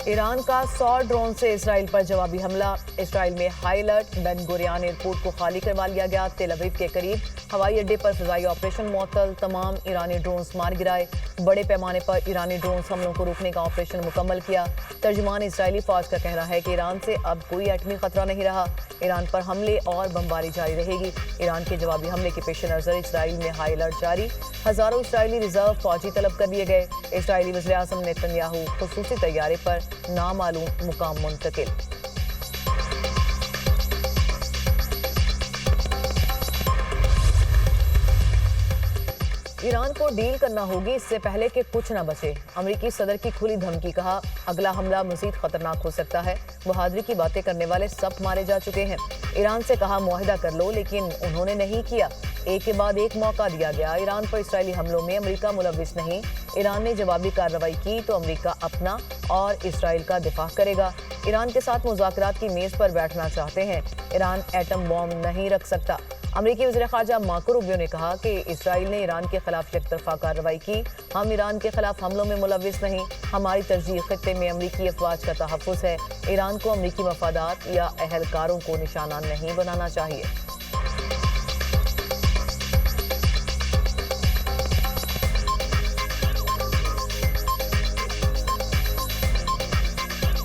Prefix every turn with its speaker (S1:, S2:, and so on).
S1: ایران کا 100 ڈرون سے اسرائیل پر جوابی حملہ۔ اسرائیل میں ہائی الرٹ، بن گوریان ایئرپورٹ کو خالی کروا لیا گیا۔ تل ابیب کے قریب ہوائی اڈے پر فضائی آپریشن معطل، تمام ایرانی ڈرونز مار گرائے۔ بڑے پیمانے پر ایرانی ڈرونز حملوں کو روکنے کا آپریشن مکمل کیا۔ ترجمان اسرائیلی فوج کا کہنا ہے کہ ایران سے اب کوئی ایٹمی خطرہ نہیں رہا۔ ایران پر حملے اور بمباری جاری رہے گی۔ ایران کے جوابی حملے کے پیش نظر اسرائیل میں ہائی الرٹ جاری، ہزاروں اسرائیلی ریزرو فوجی طلب کر لیے گئے۔ اسرائیلی وزیراعظم نیتن یاہو خصوصی طیارے پر نامعلوم مقام منتقل۔ ایران کو ڈیل کرنا ہوگی اس سے پہلے کہ کچھ نہ بچے۔ امریکی صدر کی کھلی دھمکی، کہا اگلا حملہ مزید خطرناک ہو سکتا ہے۔ بہادری کی باتیں کرنے والے سب مارے جا چکے ہیں۔ ایران سے کہا معاہدہ کر لو، لیکن انہوں نے نہیں کیا۔ ایک کے بعد ایک موقع دیا گیا۔ ایران پر اسرائیلی حملوں میں امریکہ ملوث نہیں۔ ایران نے جوابی کارروائی کی تو امریکہ اپنا اور اسرائیل کا دفاع کرے گا۔ ایران کے ساتھ مذاکرات کی میز پر بیٹھنا چاہتے ہیں۔ ایران ایٹم بم نہیں رکھ سکتا۔ امریکی وزیر خارجہ مارکو روبیو نے کہا کہ اسرائیل نے ایران کے خلاف یک طرفہ کارروائی کی۔ ہم ایران کے خلاف حملوں میں ملوث نہیں۔ ہماری ترجیح خطے میں امریکی افواج کا تحفظ ہے۔ ایران کو امریکی مفادات یا اہلکاروں کو نشانہ نہیں بنانا چاہیے۔